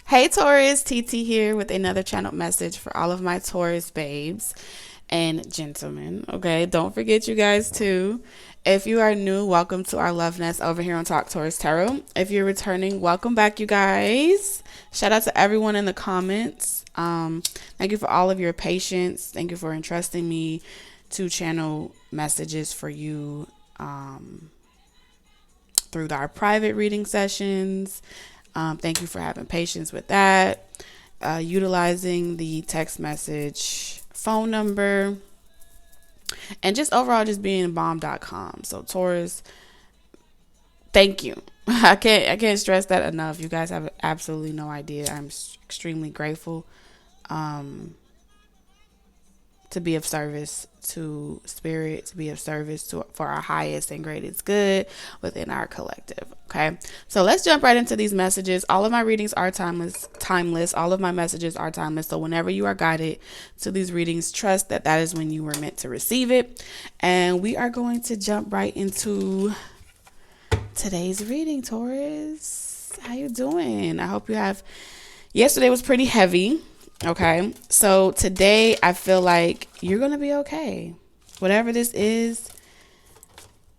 Hey Taurus, TT here with another channel message for all of my Taurus babes and gentlemen. Okay, don't forget you guys too. If you are new, welcome to our love nest over here on Talk Taurus Tarot. If you're returning, welcome back, you guys. Shout out to everyone in the comments. Thank you for all of your patience. Thank you for entrusting me to channel messages for you through our private reading sessions. Thank you for having patience with that. Utilizing the text message phone number and just overall just being bomb.com. So Taurus, thank you. I can't stress that enough. You guys have absolutely no idea. I'm extremely grateful to be of service to spirit, to be of service to for our highest and greatest good within our collective. Okay, so let's jump right into these messages. All of my readings are timeless. All of my messages are timeless. So whenever you are guided to these readings, trust that that is when you were meant to receive it. And we are going to jump right into today's reading. Taurus, how you doing? I hope you have. Yesterday was pretty heavy. Okay, so today I feel like you're gonna be okay. Whatever this is,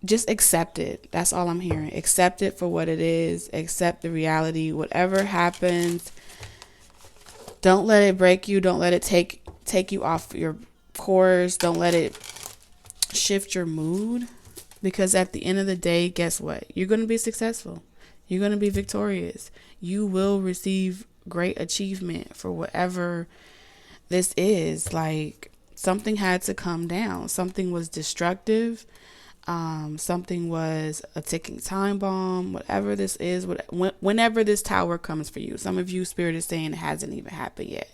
just accept it. That's all I'm hearing. Accept it for what it is. Accept the reality. Whatever happens, don't let it break you. Don't let it take you off your course. Don't let it shift your mood. Because at the end of the day, guess what? You're gonna be successful. You're gonna be victorious. You will receive great achievement for whatever this is. Like, something had to come down. Something was destructive. Something was a ticking time bomb. Whatever this is, whenever this tower comes for you. Some of you, spirit is saying it hasn't even happened yet.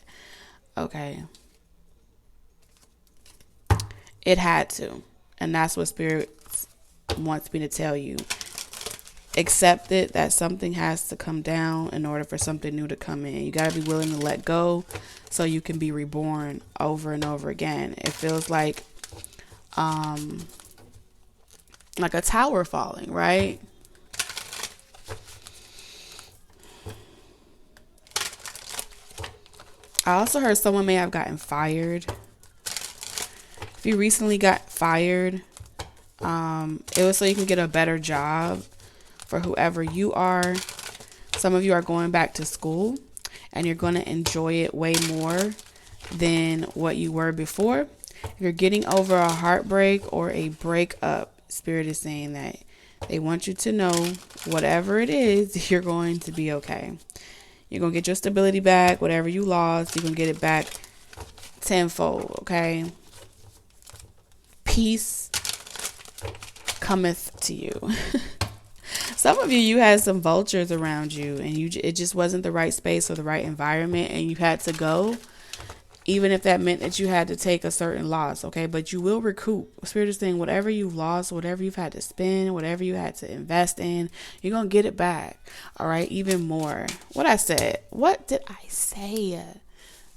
Okay, it had to, and that's what spirit wants me to tell you. Accept it, that something has to come down in order for something new to come in. You got to be willing to let go so you can be reborn over and over again. It feels like a tower falling, right? I also heard someone may have gotten fired. If you recently got fired, it was so you can get a better job for whoever you are. Some of you are going back to school and you're going to enjoy it way more than what you were before. If you're getting over a heartbreak or a breakup, spirit is saying that they want you to know whatever it is, you're going to be okay. You're going to get your stability back. Whatever you lost, you're going to get it back tenfold, okay? Peace cometh to you. Some of you had some vultures around you and it just wasn't the right space or the right environment and you had to go, even if that meant that you had to take a certain loss, okay? But you will recoup. Spirit is saying whatever you've lost, whatever you've had to spend, whatever you had to invest in, you're going to get it back, all right? Even more. What did I say?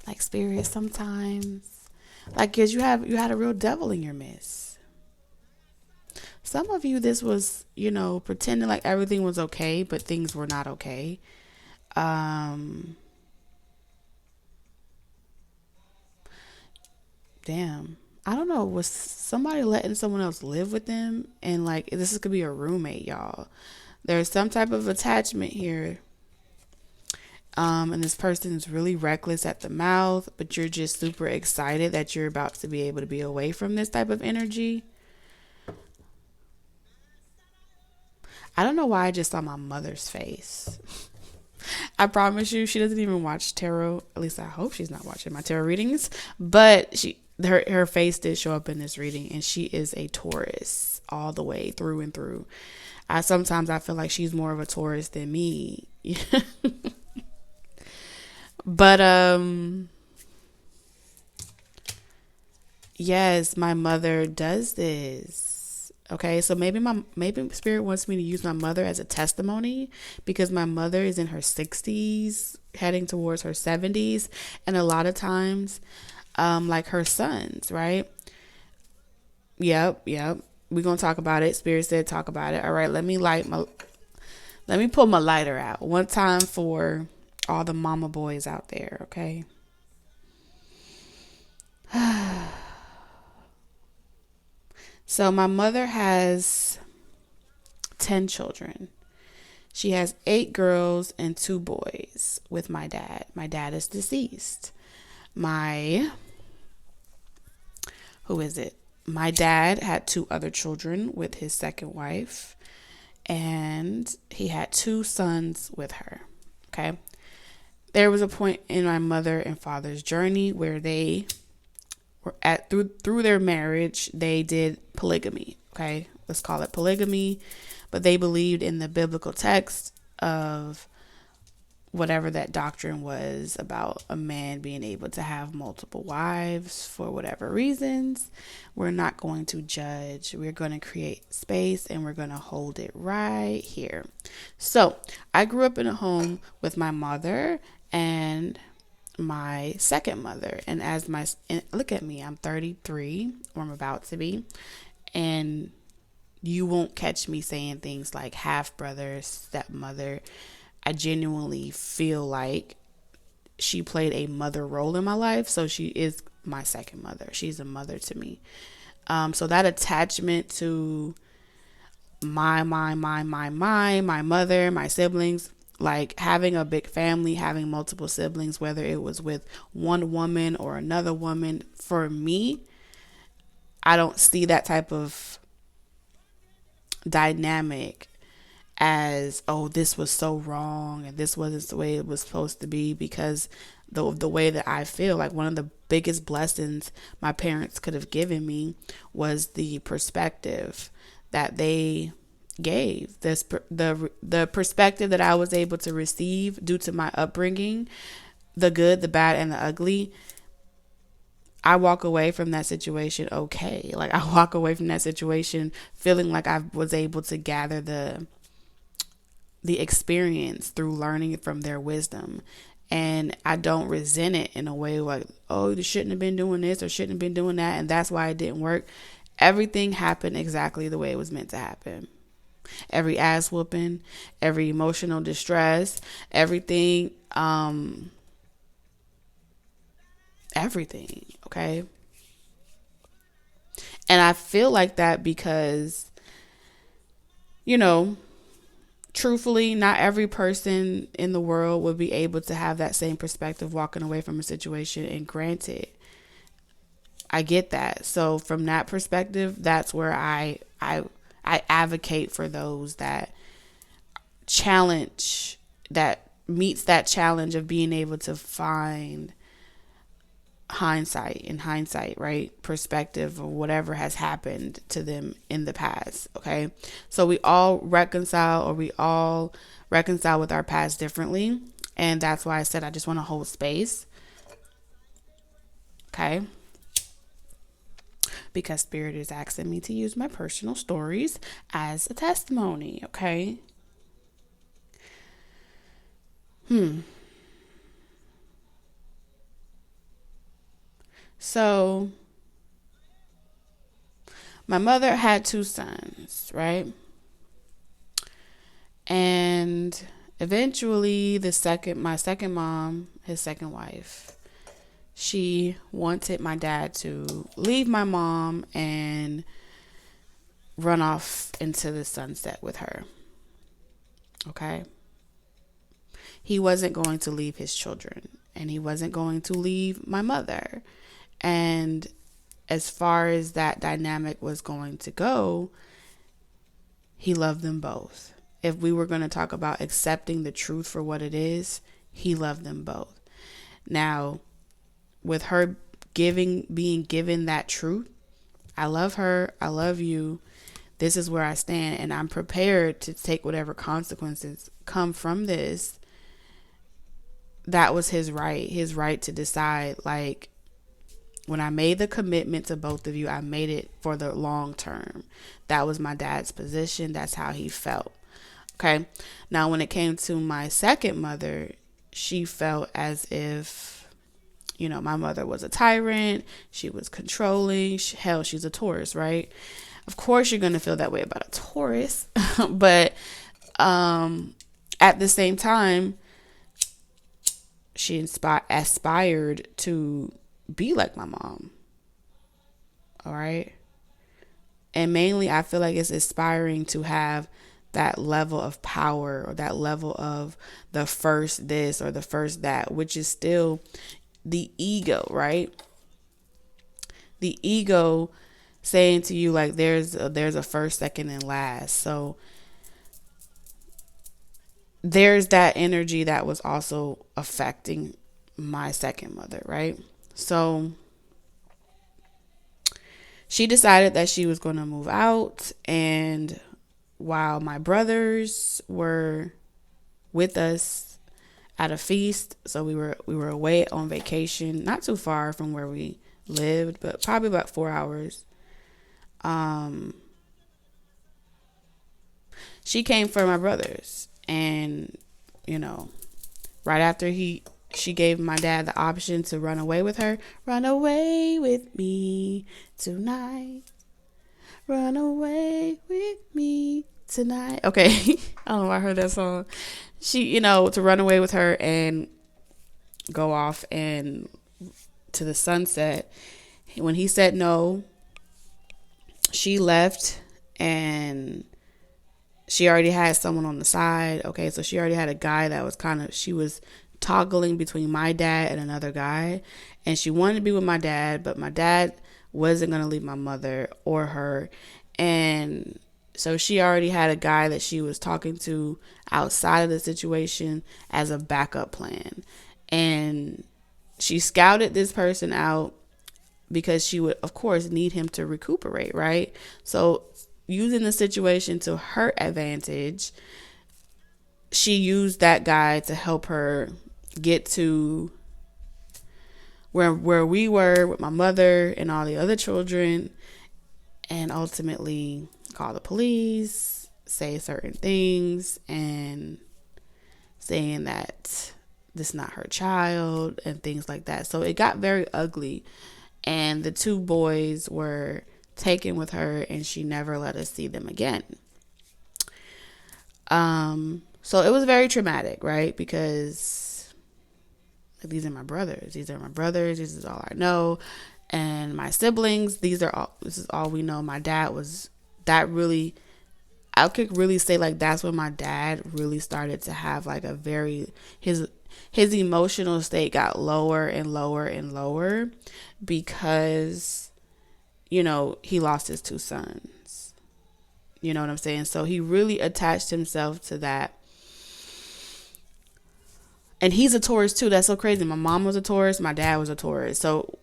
Like, spirit, sometimes, like, because you had a real devil in your midst. Some of you, this was, pretending like everything was okay, but things were not okay. Damn. I don't know. Was somebody letting someone else live with them? And like, could be a roommate, y'all. There's some type of attachment here. And this person is really reckless at the mouth, but you're just super excited that you're about to be able to be away from this type of energy. I don't know why I just saw my mother's face. I promise you, she doesn't even watch tarot. At least I hope she's not watching my tarot readings. But her face did show up in this reading, and she is a Taurus all the way through and through. Sometimes I feel like she's more of a Taurus than me. But yes, my mother does this. Okay, so maybe spirit wants me to use my mother as a testimony because my mother is in her 60s, heading towards her 70s, and a lot of times, like her sons, right? Yep. We're gonna talk about it. Spirit said talk about it. All right, let me pull my lighter out one time for All the mama boys out there, okay? So my mother has 10 children. She has 8 girls and 2 boys with my dad. My dad is deceased. Who is it? My dad had 2 other children with his second wife, and he had 2 sons with her. Okay. There was a point in my mother and father's journey where they were through their marriage, they did polygamy. Okay. Let's call it polygamy. But they believed in the biblical text of whatever that doctrine was about a man being able to have multiple wives for whatever reasons. We're not going to judge. We're going to create space and we're going to hold it right here. So I grew up in a home with my mother and my second mother. And look at me, I'm 33, or I'm about to be. And you won't catch me saying things like half brother, stepmother. I genuinely feel like she played a mother role in my life. So she is my second mother. She's a mother to me. So that attachment to my mother, my siblings, like having a big family, having multiple siblings, whether it was with one woman or another woman, for me, I don't see that type of dynamic as, oh, this was so wrong and this wasn't the way it was supposed to be, because the way that I feel like one of the biggest blessings my parents could have given me was the perspective that they gave, the perspective that I was able to receive due to my upbringing, the good, the bad, and the ugly. I walk away from that situation okay. Like I walk away from that situation feeling like I was able to gather the experience through learning from their wisdom. And I don't resent it in a way like, oh, you shouldn't have been doing this or shouldn't have been doing that, and that's why it didn't work. Everything happened exactly the way it was meant to happen. Every ass whooping, every emotional distress, everything, everything, okay? And I feel like that because, truthfully, not every person in the world would be able to have that same perspective walking away from a situation. And granted, I get that. So from that perspective, that's where I advocate for those that meets that challenge of being able to find hindsight, right? Perspective of whatever has happened to them in the past. Okay. So we all reconcile with our past differently. And that's why I said I just want to hold space. Okay. Because Spirit is asking me to use my personal stories as a testimony. Okay. So my mother had 2 sons, right? And eventually my second mom, his second wife, she wanted my dad to leave my mom and run off into the sunset with her. Okay? He wasn't going to leave his children, and he wasn't going to leave my mother. And as far as that dynamic was going to go, he loved them both. If we were going to talk about accepting the truth for what it is, he loved them both. Now, with her being given that truth, I love her, I love you, this is where I stand, and I'm prepared to take whatever consequences come from this. That was his right to decide, like, when I made the commitment to both of you, I made it for the long term. That was my dad's position. That's how he felt. Okay. Now, when it came to my second mother, she felt as if, my mother was a tyrant. She was controlling. Hell, she's a Taurus, right? Of course, you're going to feel that way about a Taurus. But at the same time, she aspired to be like my mom. All right. And mainly, I feel like it's aspiring to have that level of power, or that level of the first this or the first that, which is still the ego, right? The ego saying to you, like, there's a first, second, and last. So there's that energy that was also affecting my second mother, right? So she decided that she was going to move out, and while my brothers were with us at a feast, so we were away on vacation, not too far from where we lived, but probably about 4 hours. Um, she came for my brothers, and you know, right after she gave my dad the option to run away with her. Run away with me tonight. Run away with me tonight. Okay. I don't know why I heard that song. To run away with her and go off and to the sunset. When he said no, she left, and she already had someone on the side. Okay, so she already had a guy that was she was toggling between my dad and another guy, and she wanted to be with my dad, but my dad wasn't going to leave my mother or her. And so she already had a guy that she was talking to outside of the situation as a backup plan. And she scouted this person out because she would, of course, need him to recuperate, right? So using the situation to her advantage, she used that guy to help her get to where we were with my mother and all the other children, and ultimately call the police, say certain things, and saying that this is not her child and things like that. So it got very ugly, and the two boys were taken with her, and she never let us see them again. So it was very traumatic, right? Because these are my brothers. These are my brothers. This is all I know. And my siblings, this is all we know. My dad was that really, I could really say like that's when my dad really started to have like a very, his emotional state got lower and lower and lower because, he lost his two sons. You know what I'm saying? So he really attached himself to that. And he's a Taurus too. That's so crazy. My mom was a Taurus. My dad was a Taurus. So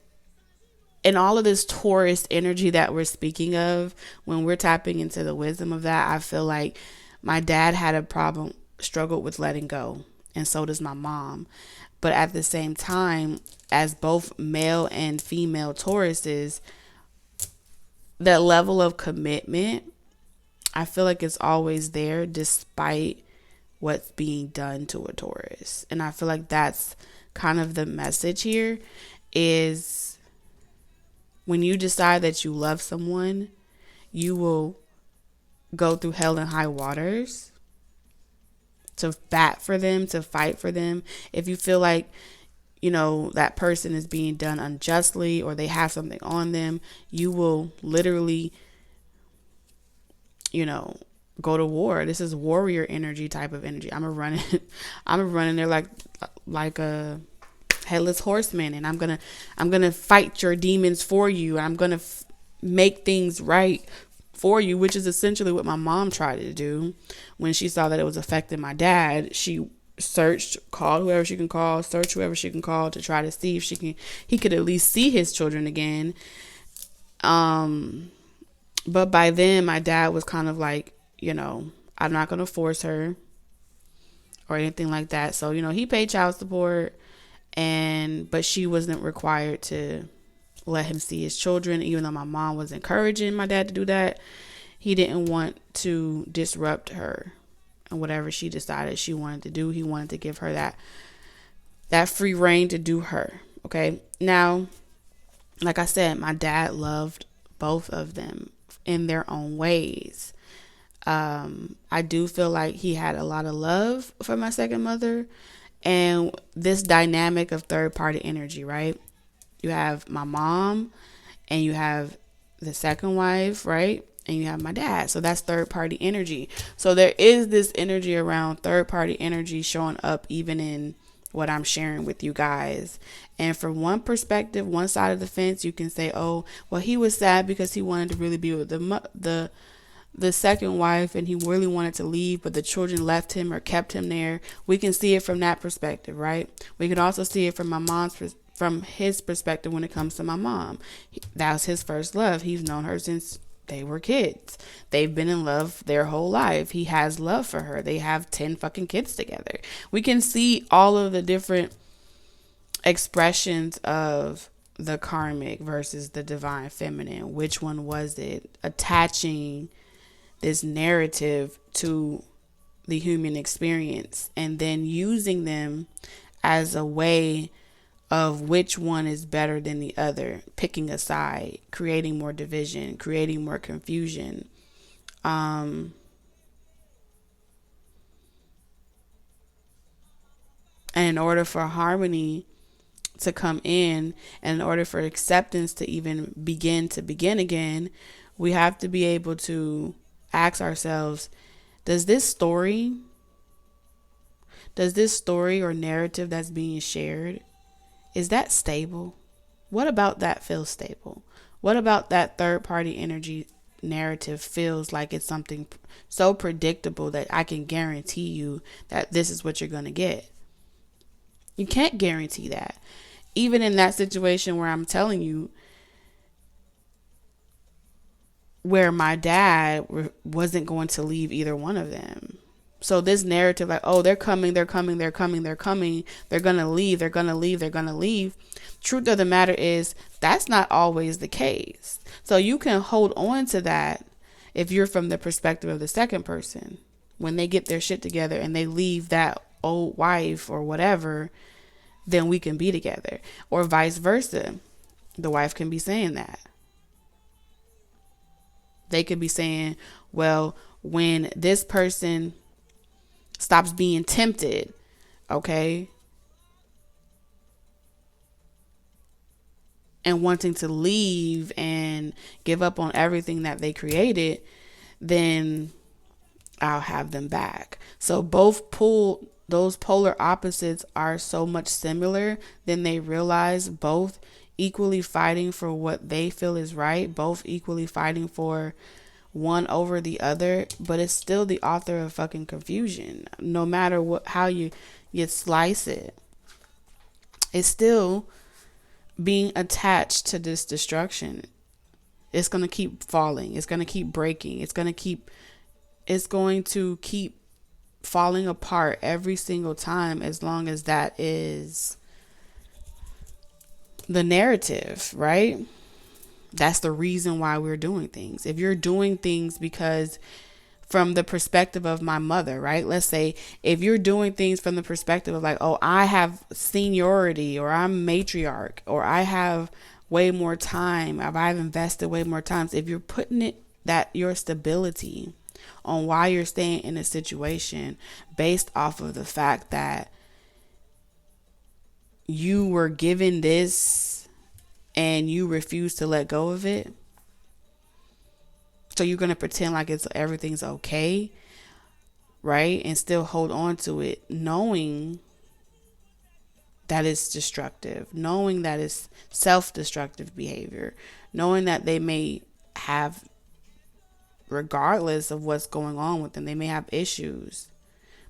in all of this Taurus energy that we're speaking of, when we're tapping into the wisdom of that, I feel like my dad had a struggled with letting go. And so does my mom. But at the same time, as both male and female Tauruses, that level of commitment, I feel like it's always there despite what's being done to a Taurus. And I feel like that's kind of the message here is when you decide that you love someone, you will go through hell and high waters to bat for them, to fight for them. If you feel like, that person is being done unjustly or they have something on them, you will literally, go to war. This is warrior energy type of energy. I'm running there like a headless horseman, and I'm gonna fight your demons for you. I'm gonna make things right for you, which is essentially what my mom tried to do when she saw that it was affecting my dad. She called whoever she can call, searched whoever she can call to try to see if he could at least see his children again. But by then my dad was kind of like, I'm not going to force her or anything like that. So, he paid child support, but she wasn't required to let him see his children, even though my mom was encouraging my dad to do that. He didn't want to disrupt her and whatever she decided she wanted to do. He wanted to give her that free reign to do her. Okay. Now, like I said, my dad loved both of them in their own ways. I do feel like he had a lot of love for my second mother, And this dynamic of third party energy, right? You have my mom, and you have the second wife, right? And you have my dad. So that's third party energy. So there is this energy around third party energy showing up even in what I'm sharing with you guys. And from one perspective, one side of the fence, you can say, oh, well, he was sad because he wanted to really be with the second wife, and he really wanted to leave, but the children left him or kept him there. We can see it from that perspective, right? We can also see it from my mom's from his perspective when it comes to my mom. That was his first love. He's known her since they were kids. They've been in love their whole life. He has love for her. They have 10 fucking kids together. We can see all of the different expressions of the karmic versus the divine feminine. Which one was it? Attaching this narrative to the human experience and then using them as a way of which one is better than the other, picking a side, creating more division, creating more confusion. And in order for harmony to come in, and in order for acceptance to even begin again, we have to be able to ask ourselves, does this story or narrative that's being shared, is that stable? What about that feels stable? What about that third party energy narrative feels like it's something so predictable that I can guarantee you that this is what you're going to get? You can't guarantee that. Even in that situation where I'm telling you, where my dad wasn't going to leave either one of them. So this narrative, like, oh, they're coming, they're going to leave, they're going to leave. Truth of the matter is, that's not always the case. So you can hold on to that if you're from the perspective of the second person. When they get their shit together and they leave that old wife or whatever, then we can be together. Or vice versa. The wife can be saying that. They could be saying, well, when this person stops being tempted, okay, and wanting to leave and give up on everything that they created, then I'll have them back. So those polar opposites are so much similar, then they realize both equally fighting for what they feel is right, both equally fighting for one over the other, but it's still the author of fucking confusion. No matter how you slice it, it's still being attached to this destruction. It's going to keep falling. It's going to keep breaking. It's going to keep falling apart every single time, as long as that is the narrative, right? That's the reason why we're doing things. If you're doing things because from the perspective of my mother, right? Let's say if you're doing things from the perspective of like, oh, I have seniority, or I'm matriarch, or I have way more time, I've invested way more times. If you're putting it, that your stability on why you're staying in a situation based off of the fact that you were given this and you refuse to let go of it, so you're going to pretend like everything's okay, right? And still hold on to it, knowing that it's destructive, knowing that it's self-destructive behavior, knowing that they may have, regardless of what's going on with them, they may have issues.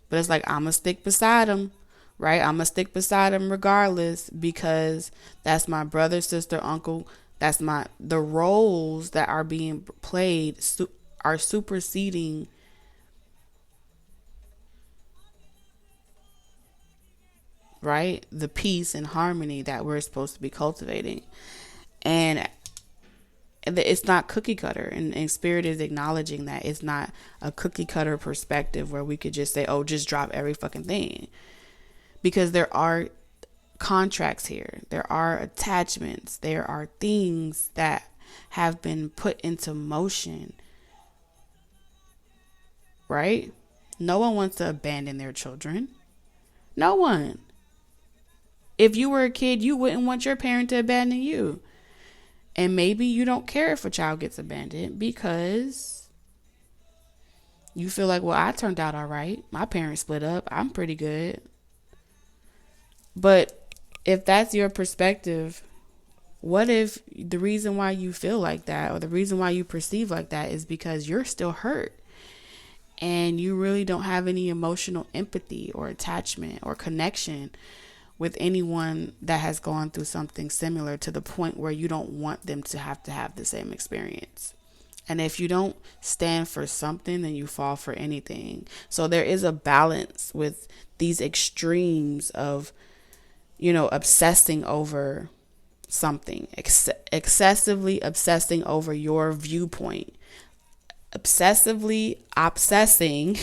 But it's like, I'm going to stick beside them, right? I'm going to stick beside them regardless, because that's my brother, sister, uncle. That's the roles that are being played are superseding right? The peace and harmony that we're supposed to be cultivating. And it's not cookie cutter, and Spirit is acknowledging that it's not a cookie cutter perspective where we could just say, oh, just drop every fucking thing, because there are contracts here, there are attachments, there are things that have been put into motion, right? No one wants to abandon their children. No one. If you were a kid, you wouldn't want your parent to abandon you. And maybe you don't care if a child gets abandoned because you feel like, well, I turned out all right. My parents split up. I'm pretty good. But if that's your perspective, what if the reason why you feel like that, or the reason why you perceive like that, is because you're still hurt and you really don't have any emotional empathy or attachment or connection with anyone that has gone through something similar, to the point where you don't want them to have the same experience. And if you don't stand for something, then you fall for anything. So there is a balance with these extremes of, obsessing over something, excessively obsessing over your viewpoint, obsessively obsessing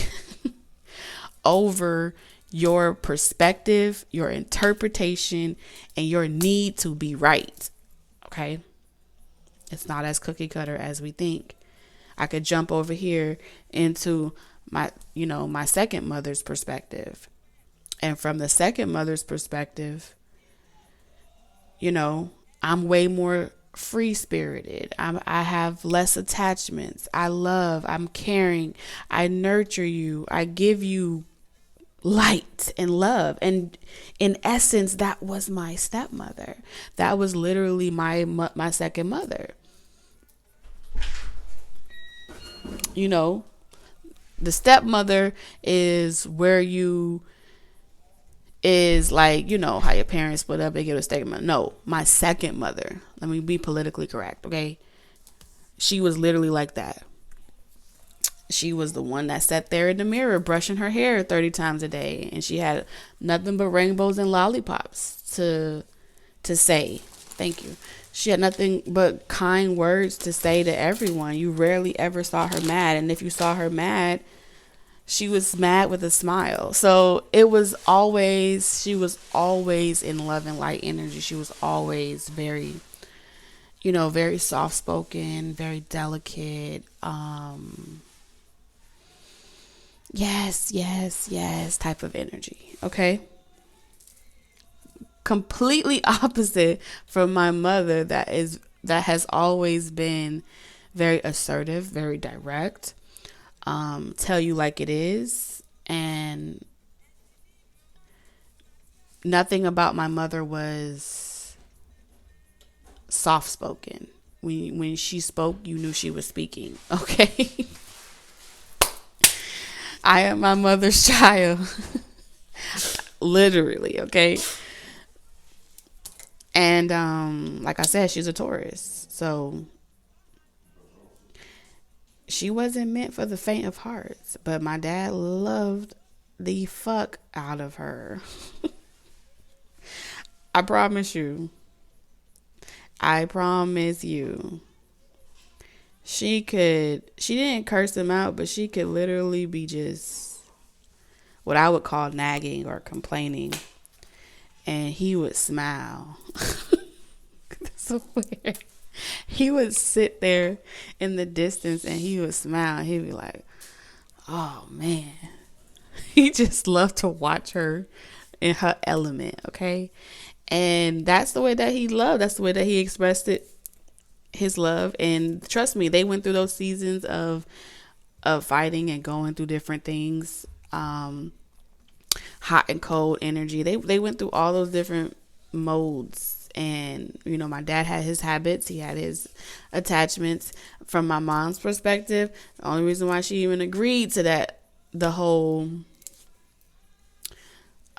over your perspective, your interpretation, and your need to be right. Okay? It's not as cookie cutter as we think. I could jump over here into my second mother's perspective. And from the second mother's perspective, I'm way more free spirited. I have less attachments. I'm caring. I nurture you. I give you light and love. And in essence, that was my stepmother. That was literally my second mother. The stepmother is where you is like, how your parents split up, they get a stepmother. No, my second mother, let me be politically correct, okay? She was literally like that. She was the one that sat there in the mirror brushing her hair 30 times a day, and she had nothing but rainbows and lollipops to say. Thank you. She had nothing but kind words to say to everyone. You rarely ever saw her mad, and if you saw her mad, she was mad with a smile. So she was always in love and light energy. She was always very, very soft spoken, very delicate. Yes type of energy. Okay. Completely opposite from my mother that has always been very assertive, very direct, tell you like it is. And nothing about my mother was soft spoken. When she spoke, you knew she was speaking. Okay. I am my mother's child. Literally, okay? And like I said, she's a Taurus. So she wasn't meant for the faint of hearts. But my dad loved the fuck out of her. I promise you. She didn't curse him out, but she could literally be just what I would call nagging or complaining. And he would smile. So weird. He would sit there in the distance and he would smile. He'd be like, oh man. He just loved to watch her in her element, okay? And that's the way that he loved. That's the way that he expressed it, his love. And trust me, they went through those seasons of fighting and going through different things. Hot and cold energy. They went through all those different modes. And, my dad had his habits. He had his attachments. From my mom's perspective, the only reason why she even agreed to that, the whole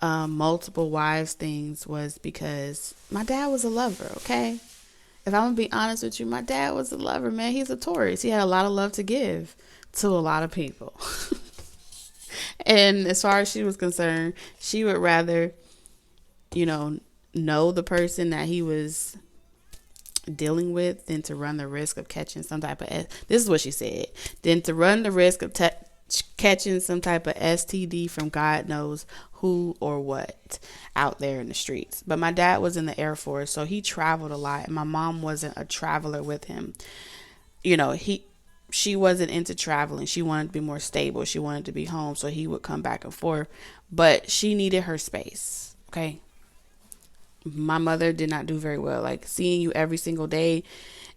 multiple wives things, was because my dad was a lover, okay? If I'm going to be honest with you, my dad was a lover, man. He's a Taurus. He had a lot of love to give to a lot of people. And as far as she was concerned, she would rather, know the person that he was dealing with than to run the risk of catching some type of, this is what she said, than to run the risk of catching some type of STD from God knows who or what out there in the streets. But my dad was in the Air Force, so he traveled a lot. And my mom wasn't a traveler with him. She wasn't into traveling. She wanted to be more stable. She wanted to be home, so he would come back and forth. But she needed her space, okay? My mother did not do very well. Like seeing you every single day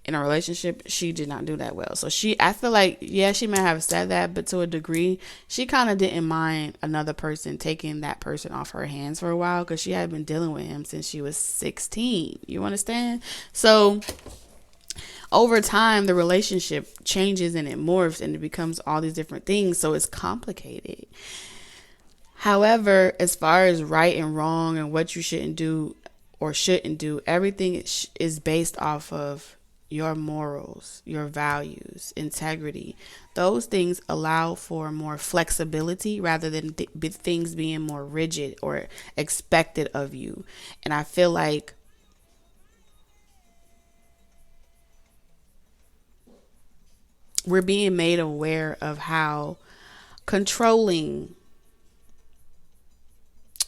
in a relationship, she did not do that well. So I feel like, yeah, she may have said that, but to a degree, she kind of didn't mind another person taking that person off her hands for a while because she had been dealing with him since she was 16. You understand? So over time, the relationship changes and it morphs and it becomes all these different things. So it's complicated. However, as far as right and wrong and what you shouldn't do or shouldn't do, everything is based off of your morals, your values, integrity. Those things allow for more flexibility rather than things being more rigid or expected of you. And I feel like we're being made aware of how controlling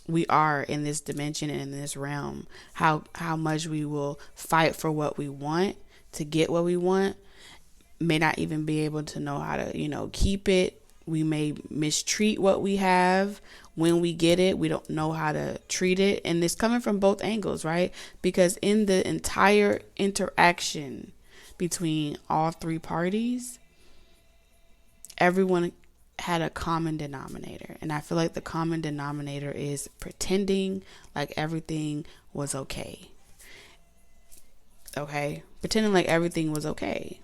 we are in this dimension and in this realm, how much we will fight for what we want to get what we want, may not even be able to know how to, keep it. We may mistreat what we have when we get it. We don't know how to treat it. And it's coming from both angles, right? Because in the entire interaction between all three parties, everyone had a common denominator. And I feel like the common denominator is pretending like everything was okay. Okay? Pretending like everything was okay.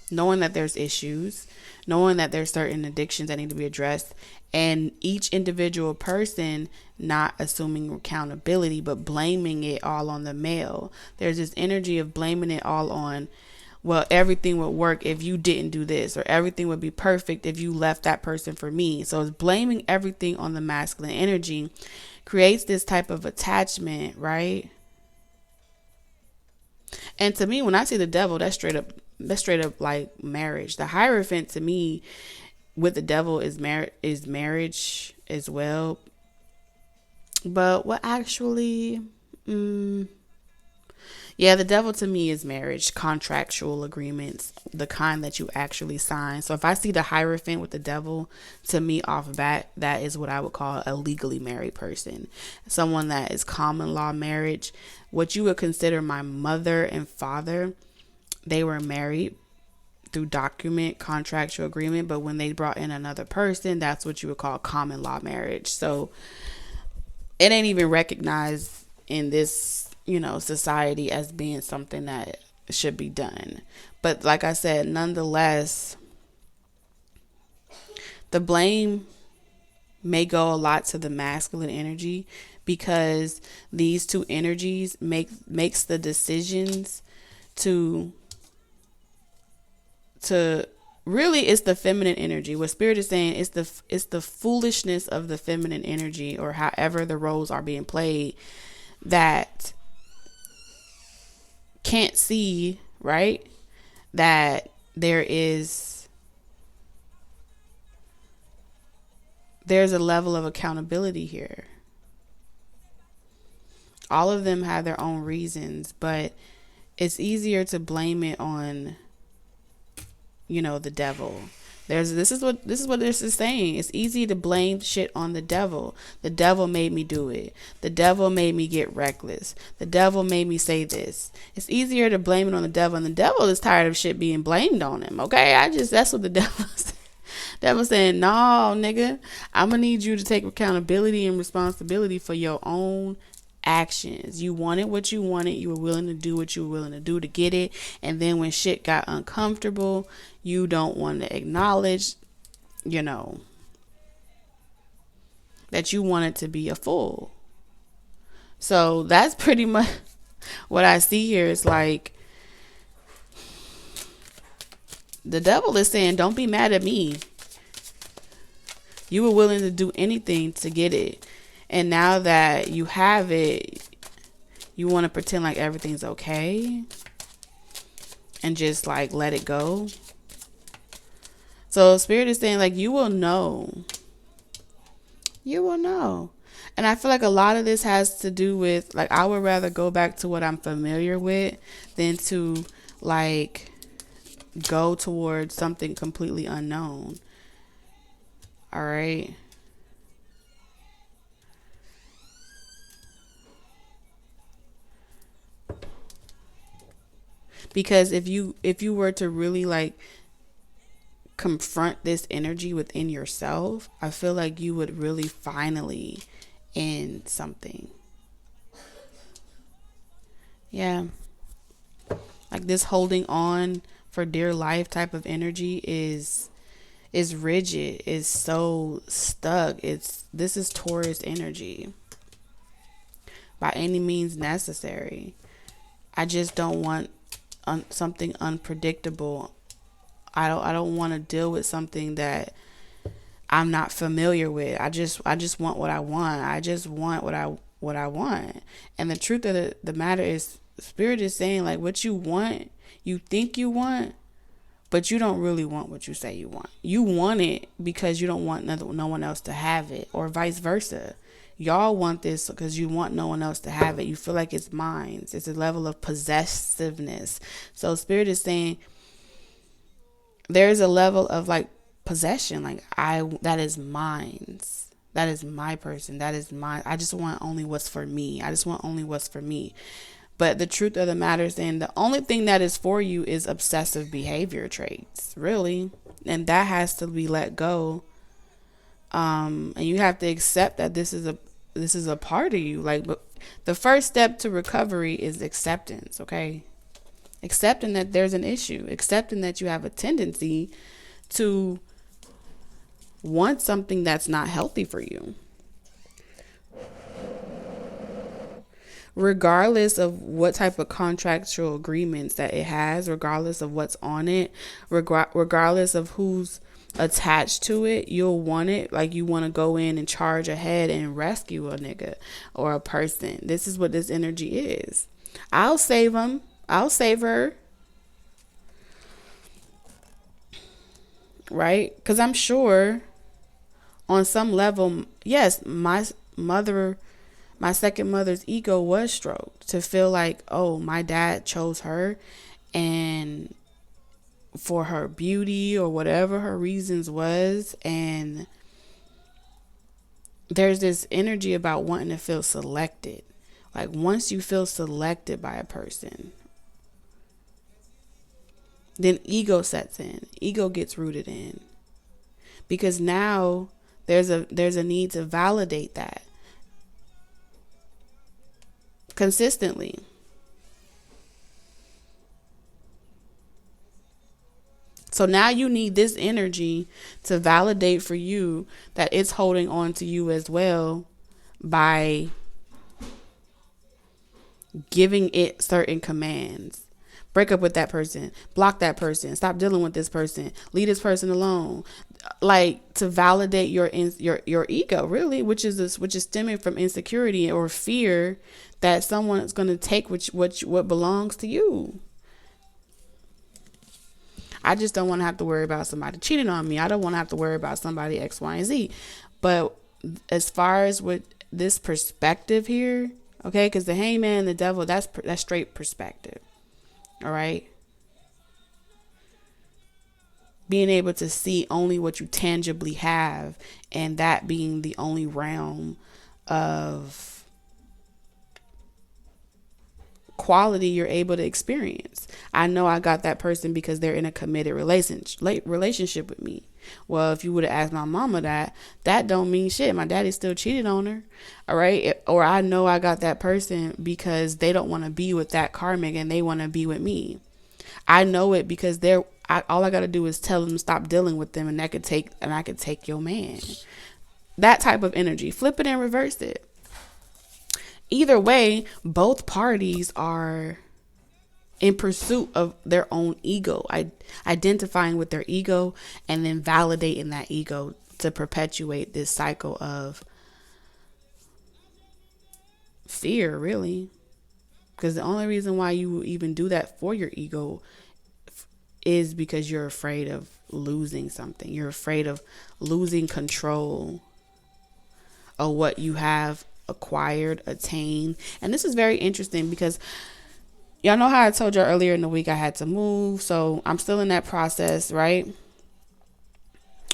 Knowing that there's issues, knowing that there's certain addictions that need to be addressed, and each individual person not assuming accountability, but blaming it all on the male. There's this energy of blaming it all on, well, everything would work if you didn't do this, or everything would be perfect if you left that person for me. So it's blaming everything on the masculine energy, creates this type of attachment, right? And to me, when I see the devil, that's straight up like marriage. The Hierophant to me with the devil is marriage as well. But what actually, yeah, the devil to me is marriage, contractual agreements, the kind that you actually sign. So if I see the Hierophant with the devil, to me off bat, that is what I would call a legally married person. Someone that is common law marriage. What you would consider my mother and father, they were married through document, contractual agreement. But when they brought in another person, that's what you would call common law marriage. So it ain't even recognized in this society as being something that should be done. But like I said, nonetheless, the blame may go a lot to the masculine energy because these two energies makes the decisions to really, it's the feminine energy. What Spirit is saying is the foolishness of the feminine energy, or however the roles are being played, that can't see, right, that there's a level of accountability here. All of them have their own reasons, but it's easier to blame it on the devil. This is what this is saying. It's easy to blame shit on the devil. The devil made me do it. The devil made me get reckless. The devil made me say this. It's easier to blame it on the devil, and the devil is tired of shit being blamed on him. Okay, that's what the devil is. Devil saying, no, nigga, I'm gonna need you to take accountability and responsibility for your own actions. You wanted what you wanted. You were willing to do what you were willing to do to get it. And then when shit got uncomfortable, you don't want to acknowledge, that you wanted to be a fool. So that's pretty much what I see here. Is like the devil is saying, don't be mad at me. You were willing to do anything to get it. And now that you have it, you want to pretend like everything's okay and just like let it go. So Spirit is saying, like, you will know. You will know. And I feel like a lot of this has to do with, like, I would rather go back to what I'm familiar with than to, like, go towards something completely unknown. All right. Because if you were to really like confront this energy within yourself, I feel like you would really finally end something. Yeah. Like this holding on for dear life type of energy is rigid, is so stuck. This is Taurus energy. By any means necessary. I just don't want something unpredictable. I don't want to deal with something that I'm not familiar with. I just want what I want. I just want what I want. And the truth of the matter is, spirit is saying like what you want, you think you want, but you don't really want what you say you want. You want it because you don't want no one else to have it, or vice versa. Y'all want this because you want no one else to have it. You feel like it's mine. It's a level of possessiveness. So spirit is saying there's a level of like possession. Like that is mine. That is my person. That is mine. I just want only what's for me. I just want only what's for me. But the truth of the matter is then the only thing that is for you is obsessive behavior traits, really. And that has to be let go. And you have to accept that this is a part of you. Like, but the first step to recovery is acceptance, okay? Accepting that there's an issue, accepting that you have a tendency to want something that's not healthy for you. Regardless of what type of contractual agreements that it has, regardless of what's on it, regardless of who's attached to it, you'll want it. Like you want to go in and charge ahead and rescue a nigga or a person. This is what this energy is. I'll save him. I'll save her. Right? Because I'm sure on some level, yes, my second mother's ego was stroked to feel like, oh, my dad chose her, and for her beauty or whatever her reasons was. And there's this energy about wanting to feel selected. Like once you feel selected by a person, then ego sets in. Ego gets rooted in. Because now there's a need to validate that consistently. So now you need this energy to validate for you that it's holding on to you as well by giving it certain commands. Break up with that person, block that person, stop dealing with this person, leave this person alone. Like to validate your ego, really, which is stemming from insecurity or fear that someone is going to take what belongs to you. I just don't want to have to worry about somebody cheating on me. I don't want to have to worry about somebody X, Y, and Z. But as far as with this perspective here, okay, because the hangman and the devil, that's straight perspective. All right. Being able to see only what you tangibly have, and that being the only realm of quality you're able to experience. I know I got that person because they're in a committed relationship with me. Well, if you would have asked my mama that don't mean shit. My daddy still cheated on her. All right. Or I know I got that person because they don't want to be with that karmic and they want to be with me. I know it because all I got to do is tell them to stop dealing with them, and I could take your man. That type of energy. Flip it and reverse it. Either way, both parties are in pursuit of their own ego, identifying with their ego and then validating that ego to perpetuate this cycle of fear, really. Because the only reason why you even do that for your ego is because you're afraid of losing something. You're afraid of losing control of what you have acquired, attained. And this is very interesting because y'all know how I told you earlier in the week I had to move. So I'm still in that process, right?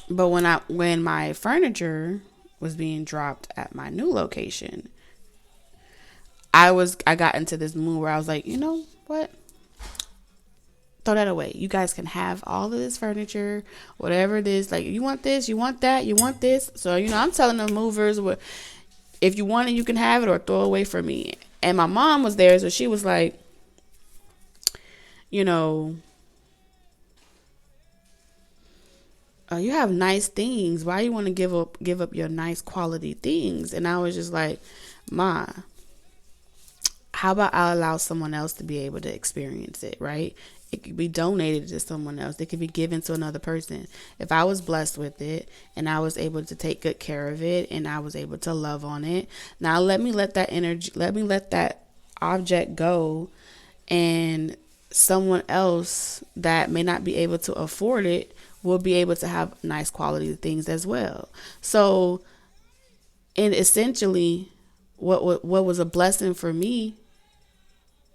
But when my furniture was being dropped at my new location, I got into this mood where I was like, you know what? throw that away. You guys can have all of this furniture, whatever it is. Like, you want this, you want that, you want this. So, I'm telling the movers, if you want it, you can have it, or throw it away for me. And my mom was there, so she was like, you know, you have nice things. Why you want to give up your nice quality things? And I was just like, Ma, how about I allow someone else to be able to experience it, right? It could be donated to someone else. It could be given to another person. If I was blessed with it and I was able to take good care of it and I was able to love on it, now let that object go, and someone else that may not be able to afford it will be able to have nice quality things as well. So, and essentially, what was a blessing for me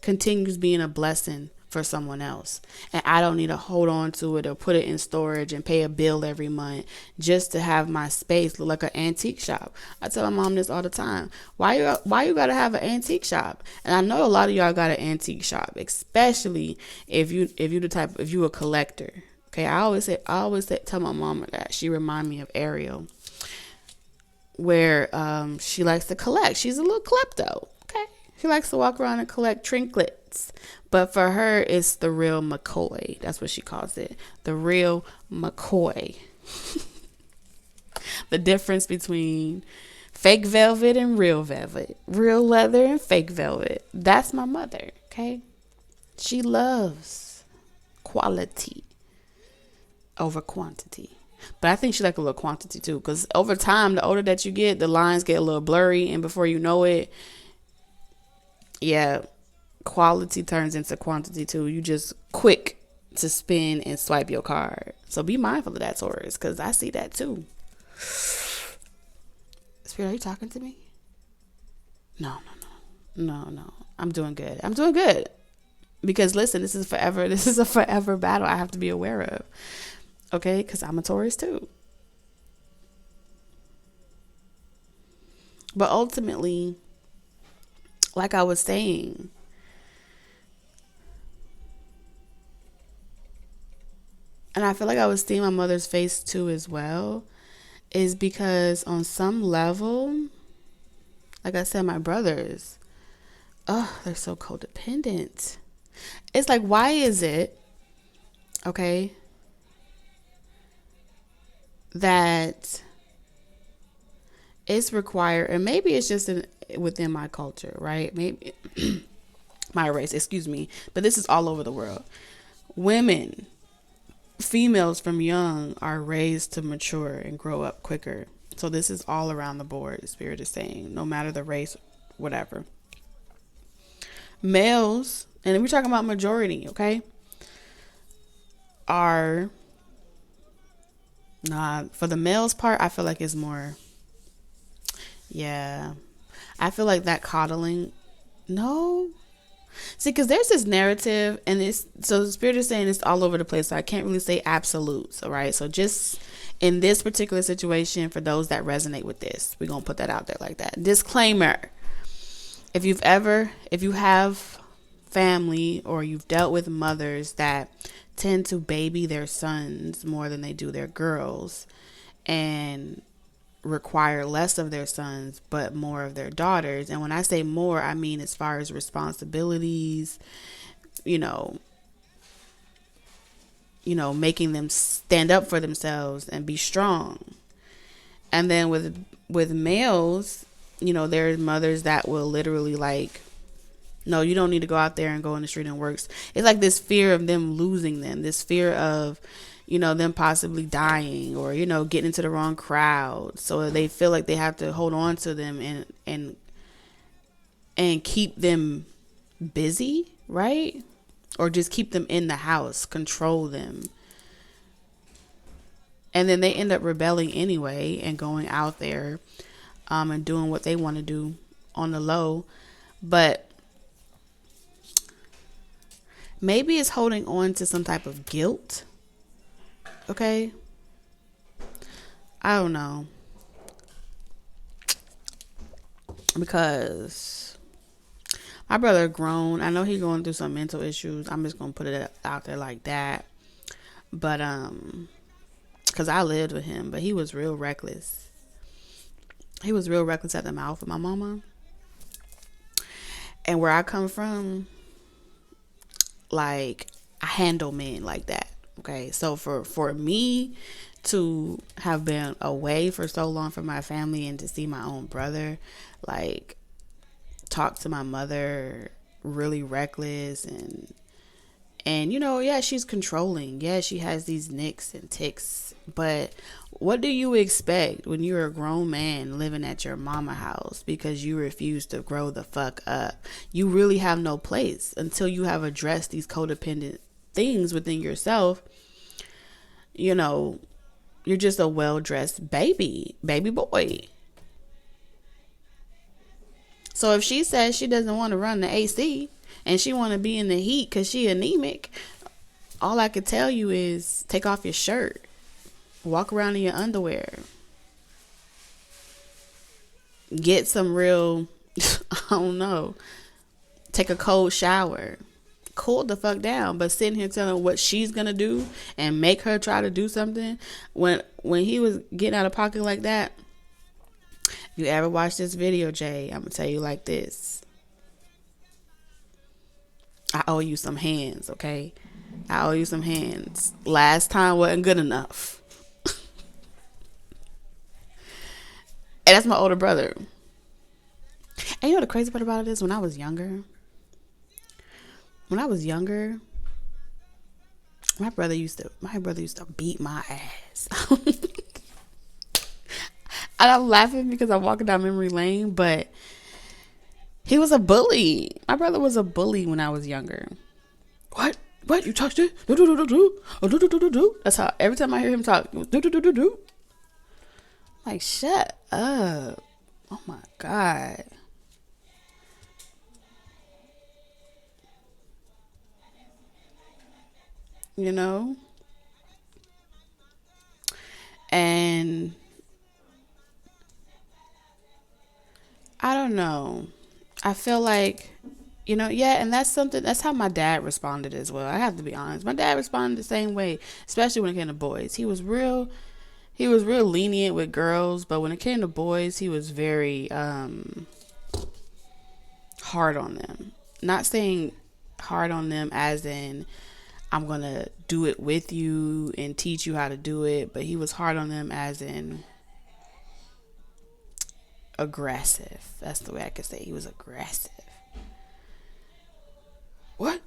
continues being a blessing for someone else. And I don't need to hold on to it or put it in storage and pay a bill every month just to have my space look like an antique shop. I tell my mom this all the time. Why you gotta have an antique shop? And I know a lot of y'all got an antique shop, especially if you a collector. Okay, I always tell my mama that. She remind me of Ariel, where she likes to collect. She's a little klepto. Okay, she likes to walk around and collect trinkets. But for her, it's the real McCoy. That's what she calls it. The real McCoy. The difference between fake velvet and real velvet. Real leather and fake velvet. That's my mother, okay? She loves quality over quantity. But I think she like a little quantity too, because over time, the older that you get, the lines get a little blurry, and before you know it, yeah, quality turns into quantity too. You just quick to spin and swipe your card. So be mindful of that, Taurus, because I see that too. Spirit, are you talking to me? No. I'm doing good. Because listen, this is a forever battle I have to be aware of. Okay, because I'm a Taurus too. But ultimately, like I was saying, and I feel like I was seeing my mother's face too as well, is because on some level, like I said, my brothers, they're so codependent. It's like, why is it, okay, that it's required, and maybe it's just within my culture, right? Maybe my race, excuse me, but this is all over the world. Females from young are raised to mature and grow up quicker. So this is all around the board, the Spirit is saying, no matter the race, whatever. Males, and we're talking about majority, okay, are not, for the males part, I feel like it's more, yeah, I feel like that coddling, no. See, because there's this narrative, and so the Spirit is saying it's all over the place, so I can't really say absolutes, all right? So just in this particular situation, for those that resonate with this, we're going to put that out there like that. Disclaimer: if you have family or you've dealt with mothers that tend to baby their sons more than they do their girls, and require less of their sons but more of their daughters, and when I say more, I mean as far as responsibilities, making them stand up for themselves and be strong. And then with males, there's mothers that will literally like, no, you don't need to go out there and go in the street and work. It's like this fear of them losing them, this fear of them possibly dying, or, getting into the wrong crowd. So they feel like they have to hold on to them and keep them busy, right? Or just keep them in the house, control them. And then they end up rebelling anyway and going out there and doing what they want to do on the low. But maybe it's holding on to some type of guilt. Okay, I don't know, because My brother grown. I know he going through some mental issues. I'm just gonna put it out there like that. But cause I lived with him, but he was real reckless. He was real reckless at the mouth with my mama. And where I come from, like, I handle men like that. Okay, so for me to have been away for so long from my family and to see my own brother, like, talk to my mother really reckless and yeah, she's controlling. Yeah, she has these nicks and ticks, but what do you expect when you're a grown man living at your mama house because you refuse to grow the fuck up? You really have no place until you have addressed these codependent things within yourself. You know, you're just a well-dressed baby boy. So if she says she doesn't want to run the AC and she want to be in the heat because she anemic, all I could tell you is take off your shirt, walk around in your underwear, get some real, I don't know, take a cold shower, cool the fuck down. But sitting here telling her what she's gonna do and make her try to do something when he was getting out of pocket like that. You ever watch this video, Jay? I'm gonna tell you like this. I owe you some hands, okay? I owe you some hands. Last time wasn't good enough. And that's my older brother. And you know the crazy part about it is when I was younger, my brother used to beat my ass. And I'm laughing because I'm walking down memory lane, but he was a bully. My brother was a bully when I was younger. What? What? You touched it? Do do do do do. Oh, do do do do do. That's how every time I hear him talk, do do do do do. Like, shut up. Oh my God. You know? And I don't know. I feel like, yeah, and that's how my dad responded as well. I have to be honest. My dad responded the same way, especially when it came to boys. He was real lenient with girls, but when it came to boys, he was very hard on them. Not saying hard on them as in I'm going to do it with you and teach you how to do it, but he was hard on them as in aggressive. That's the way I could say he was aggressive. What?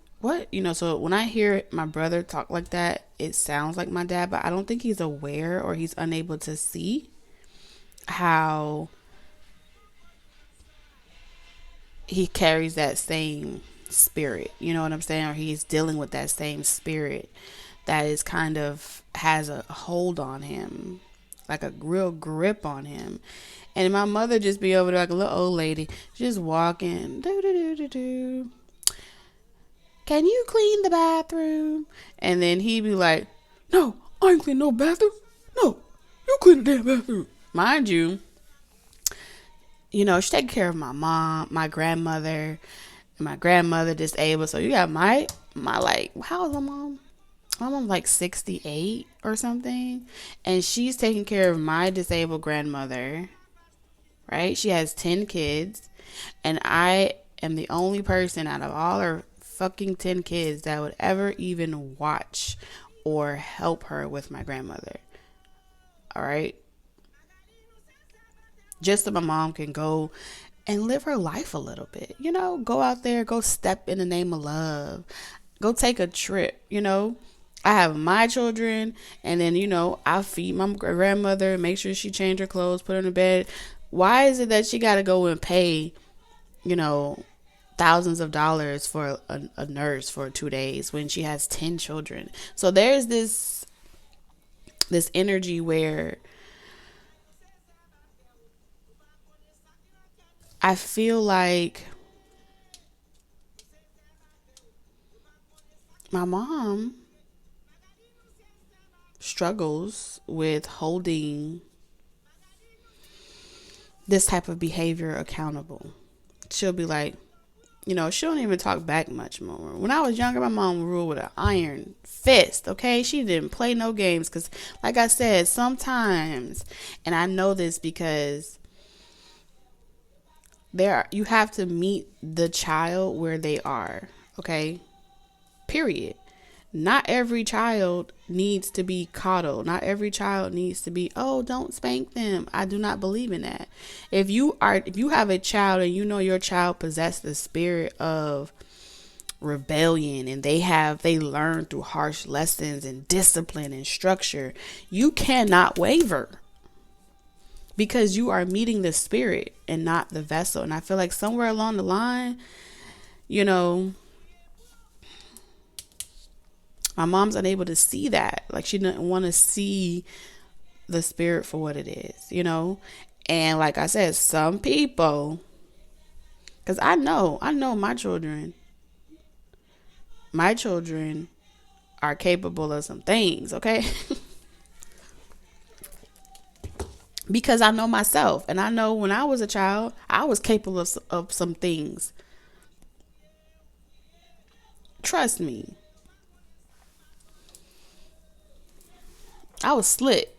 So when I hear my brother talk like that, it sounds like my dad, but I don't think he's aware or he's unable to see how he carries that same spirit. You know what I'm saying? Or he's dealing with that same spirit that is kind of has a hold on him, like a real grip on him. And my mother just be over there like a little old lady, just walking, do do do do do. Can you clean the bathroom? And then he'd be like, no, I ain't clean no bathroom. No, you clean the damn bathroom. Mind you, she taking care of my mom, my grandmother, and my grandmother disabled. So you got my like, how old is my mom? My mom's like 68 or something. And she's taking care of my disabled grandmother, right? She has 10 kids. And I am the only person out of all her fucking 10 kids that would ever even watch or help her with my grandmother. All right. Just so my mom can go and live her life a little bit, go out there, go step in the name of love, go take a trip. I have my children, and then, I feed my grandmother, make sure she change her clothes, put her in the bed. Why is it that she got to go and pay, thousands of dollars for a nurse for 2 days when she has 10 children? So there's this energy where I feel like my mom struggles with holding this type of behavior accountable. She'll be like, She don't even talk back much more. When I was younger, my mom ruled with an iron fist, okay? She didn't play no games because, like I said, sometimes, and I know this because you have to meet the child where they are, okay? Period. Not every child needs to be coddled. Not every child needs to be, oh, don't spank them. I do not believe in that. If you have a child and you know your child possesses the spirit of rebellion and they learn through harsh lessons and discipline and structure, you cannot waver because you are meeting the spirit and not the vessel. And I feel like somewhere along the line, my mom's unable to see that. Like, she didn't want to see the spirit for what it is, And like I said, some people, because I know my children are capable of some things, okay? Because I know myself, and I know when I was a child, I was capable of some things. Trust me. I was slick.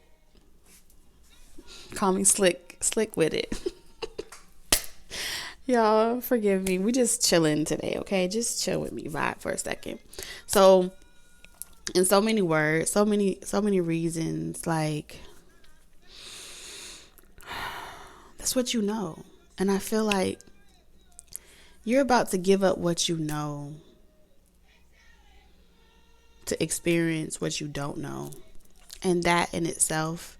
Call me slick with it. Y'all, forgive me. We just chilling today, okay? Just chill with me, vibe for a second. So, in so many words, so many reasons, like, that's what you know. And I feel like you're about to give up what you know to experience what you don't know. And that in itself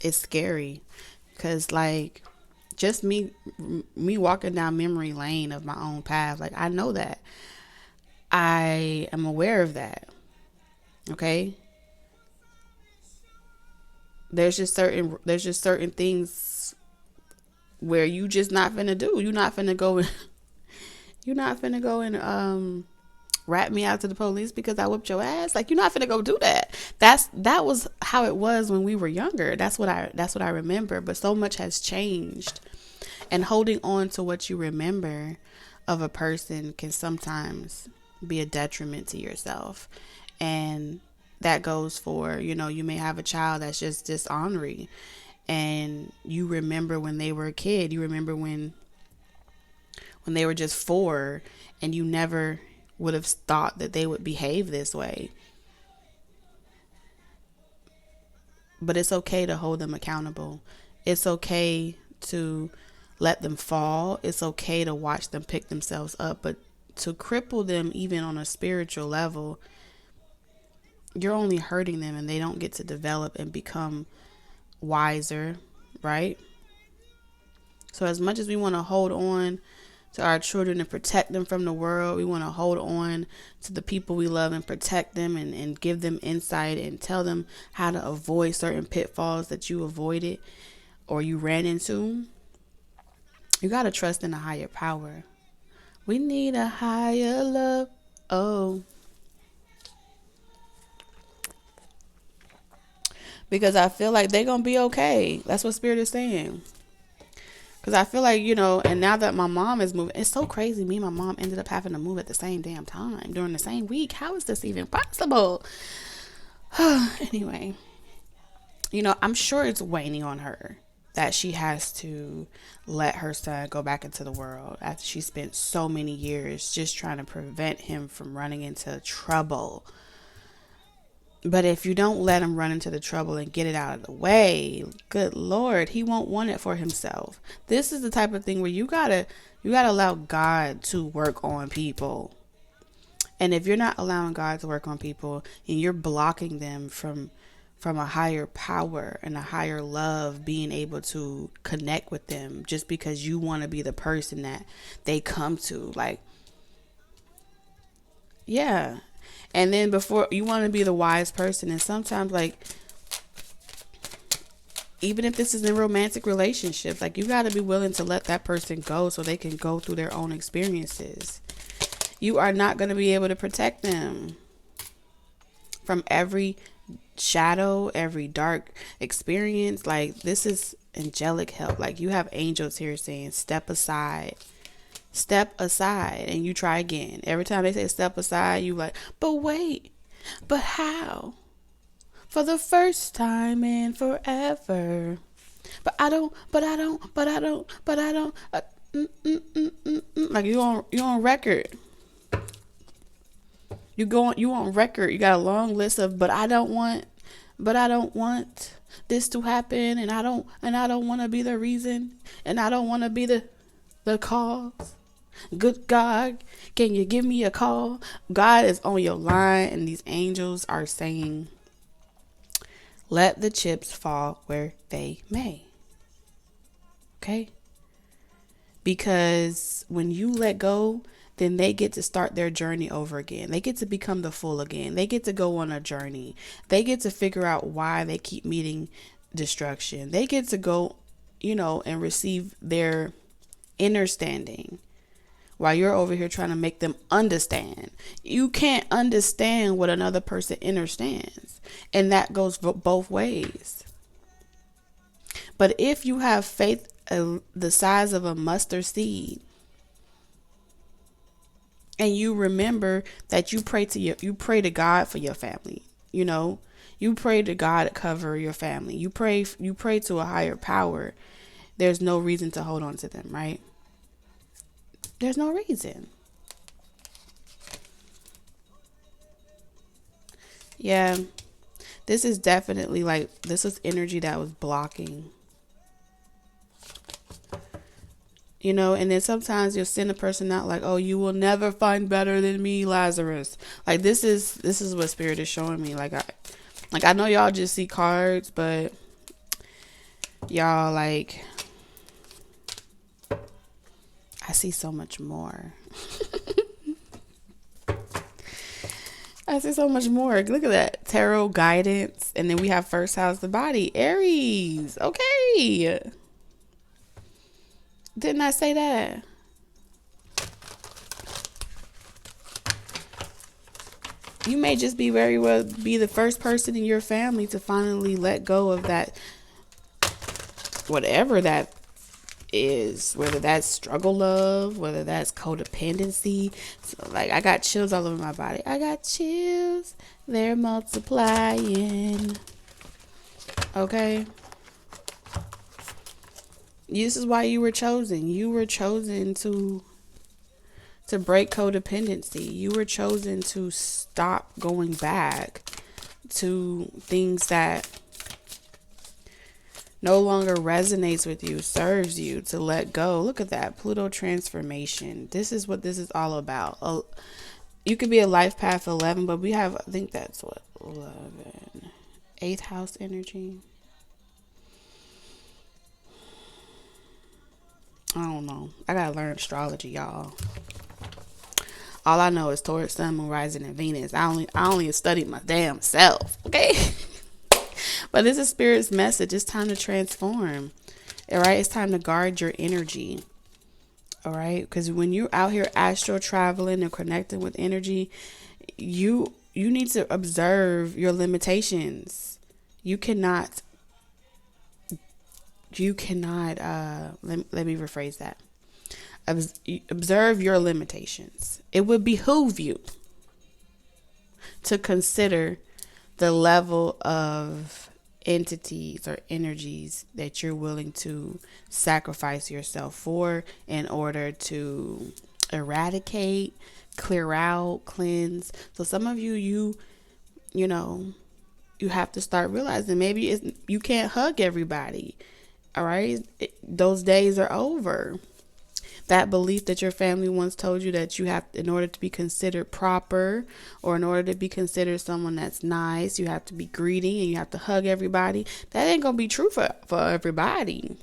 is scary. Because, like, just me walking down memory lane of my own path, like, I know that. I am aware of that. Okay? There's just certain things where you just not finna do. You're not finna go and rat me out to the police because I whooped your ass. Like, you're not finna go do that. That was how it was when we were younger. That's what I remember. But so much has changed, and holding on to what you remember of a person can sometimes be a detriment to yourself. And that goes for, you may have a child that's just dishonorary, and you remember when they were a kid. You remember when they were just 4, and you never would have thought that they would behave this way. But it's okay to hold them accountable. It's okay to let them fall. It's okay to watch them pick themselves up. But to cripple them even on a spiritual level, you're only hurting them, and they don't get to develop and become wiser, right? So as much as we want to hold on to our children and protect them from the world, we want to hold on to the people we love and protect them and give them insight and tell them how to avoid certain pitfalls that you avoided or you ran into. You got to trust in a higher power. We need a higher love. Oh. Because I feel like they're going to be okay. That's what Spirit is saying. Because I feel like, and now that my mom is moving, it's so crazy. Me and my mom ended up having to move at the same damn time during the same week. How is this even possible? Anyway, I'm sure it's waning on her that she has to let her son go back into the world after she spent so many years just trying to prevent him from running into trouble. But if you don't let him run into the trouble and get it out of the way, good Lord, he won't want it for himself. This is the type of thing where you gotta allow God to work on people. And if you're not allowing God to work on people and you're blocking them from a higher power and a higher love being able to connect with them just because you want to be the person that they come to, like, yeah. And then before you want to be the wise person, and sometimes, like, even if this is in romantic relationships, like, you got to be willing to let that person go so they can go through their own experiences. You are not going to be able to protect them from every shadow, every dark experience. Like, this is angelic help. Like, you have angels here saying, step aside. Step aside, and you try again. Every time they say step aside, you like, but wait, but how? For the first time in forever. But I don't, but I don't, but I don't, but I don't. Like, you on record. You on record. You got a long list of, but I don't want this to happen, and I don't want to be the reason, and I don't want to be the cause. Good God, can you give me a call? God is on your line, and these angels are saying, let the chips fall where they may. Okay? Because when you let go, then they get to start their journey over again. They get to become the full again. They get to go on a journey. They get to figure out why they keep meeting destruction. They get to go, and receive their inner standing. While you're over here trying to make them understand. You can't understand what another person understands. And that goes both ways. But if you have faith the size of a mustard seed, and you remember that you pray to God for your family, you pray to God to cover your family. You pray to a higher power. There's no reason to hold on to them, right? There's no reason. Yeah. This is definitely this was energy that was blocking. And then sometimes you'll send a person out like, oh, you will never find better than me, Lazarus. Like, this is what Spirit is showing me. I know y'all just see cards, but y'all, I see so much more. I see so much more. Look at that. Tarot guidance. And then we have first house, the body. Aries. Okay. Didn't I say that? You may just be very well be the first person in your family to finally let go of that, whatever that is, whether that's struggle love, whether that's codependency. So I got chills all over my body. I got chills. They're multiplying. Okay. This is why you were chosen. You were chosen to break codependency. You were chosen to stop going back to things that no longer resonates with you, serves you, to let go. Look at that. Pluto transformation. This is what this is all about. You could be a life path 11, but we have, I think that's what, 11. 8th house energy. I don't know. I gotta learn astrology, y'all. All I know is Taurus Sun, Moon, Rising, and Venus. I only studied my damn self. Okay. But this is Spirit's message. It's time to transform. All right. It's time to guard your energy. All right. Because when you're out here astral traveling and connecting with energy, you need to observe your limitations. You cannot, let me rephrase that. Observe your limitations. It would behoove you to consider the level of entities or energies that you're willing to sacrifice yourself for in order to eradicate, clear out, cleanse. So some of you have to start realizing maybe you can't hug everybody. All right. Those days are over. That belief that your family once told you that you have, in order to be considered proper or in order to be considered someone that's nice, you have to be greedy and you have to hug everybody. That ain't going to be true for everybody.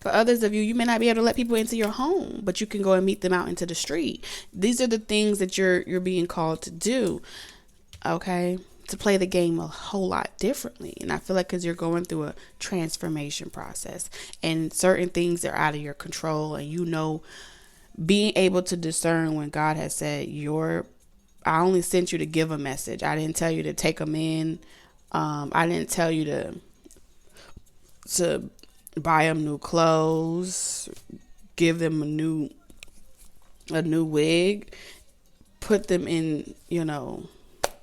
For others of you, you may not be able to let people into your home, but you can go and meet them out into the street. These are the things that you're being called to do. Okay. To play the game a whole lot differently. And I feel like because you're going through a transformation process and certain things are out of your control, and being able to discern when God has said your I only sent you to give a message. I didn't tell you to take them in. I didn't tell you to buy them new clothes, give them a new wig, put them in,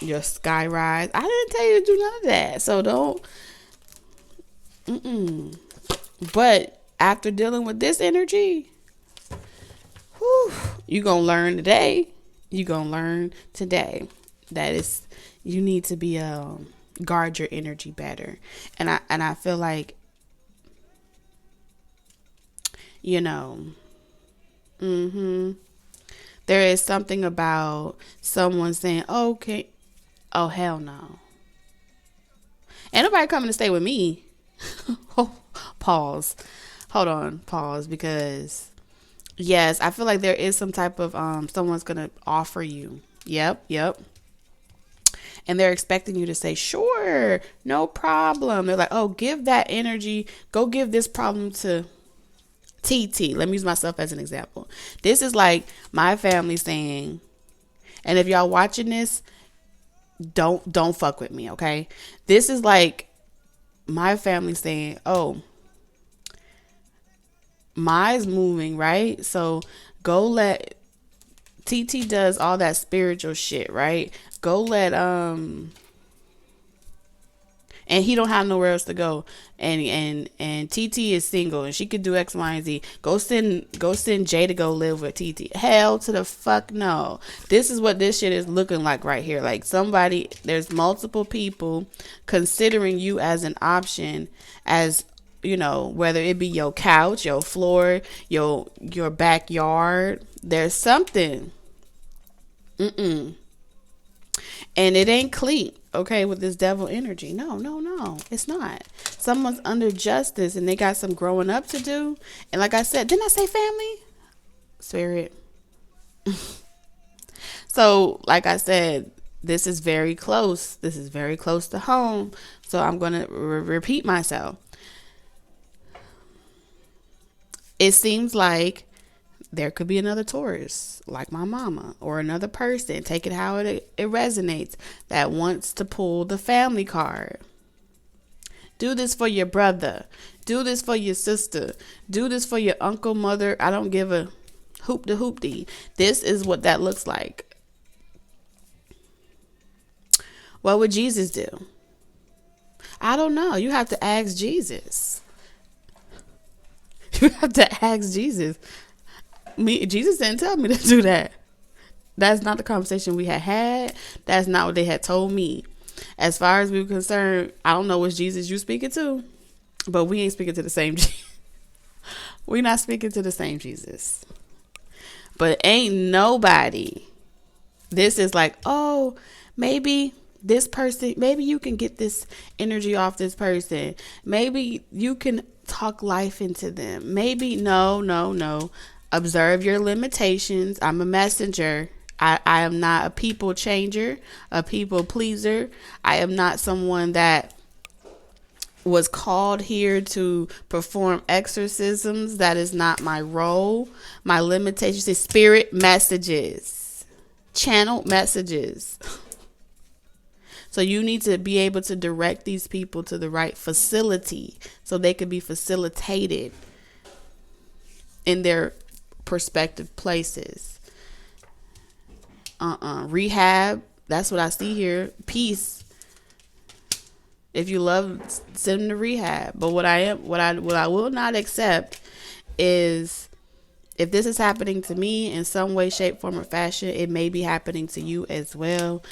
your sky rise. I didn't tell you to do none of that. So don't. But after dealing with this energy, you gonna learn today. That is, you need to be guard your energy better. And I feel like, there is something about someone saying, okay, oh hell no, ain't nobody coming to stay with me. Pause. Hold on, pause, because yes, I feel like there is some type of someone's gonna offer you. Yep. And they're expecting you to say, sure, no problem. They're like, oh, give that energy, go give this problem to TT. Let me use myself as an example. This is like my family saying, and if y'all watching this, don't fuck with me, okay? This is like my family saying, oh, mine's moving, right? So go let TT does all that spiritual shit, right? Go let and he don't have nowhere else to go, and TT is single and she could do X, Y, and Z. Go send Jay to go live with TT. Hell to the fuck no. This is what this shit is looking like right here. Like there's multiple people considering you as an option, as whether it be your couch, your floor, your backyard. There's something. And it ain't clean, okay, with this devil energy. No, it's not. Someone's under justice and they got some growing up to do. And like I said, didn't I say family? Spirit. So, like I said, this is very close. This is very close to home. So I'm going to repeat myself. It seems like there could be another Taurus, like my mama, or another person, take it how it resonates, that wants to pull the family card. Do this for your brother. Do this for your sister. Do this for your uncle, mother. I don't give a hoop de hoopty. This is what that looks like. What would Jesus do? I don't know. You have to ask Jesus. You have to ask Jesus. Jesus didn't tell me to do that. That's not the conversation we had. That's not what they had told me. As far as we were concerned, I don't know which Jesus you speaking to, but we ain't speaking to the same Jesus. We're not speaking to the same Jesus. But ain't nobody. This is like, oh, maybe this person, maybe you can get this energy off this person. Maybe you can talk life into them. Maybe no. Observe your limitations. I'm a messenger. I am not a people changer, a people pleaser. I am not someone that was called here to perform exorcisms. That is not my role. My limitations is spirit messages, channel messages. So you need to be able to direct these people to the right facility so they could be facilitated in their prospective places. Rehab, that's what I see here. Peace. If you love, send them to rehab. But what I will not accept is, if this is happening to me in some way, shape, form, or fashion, it may be happening to you as well.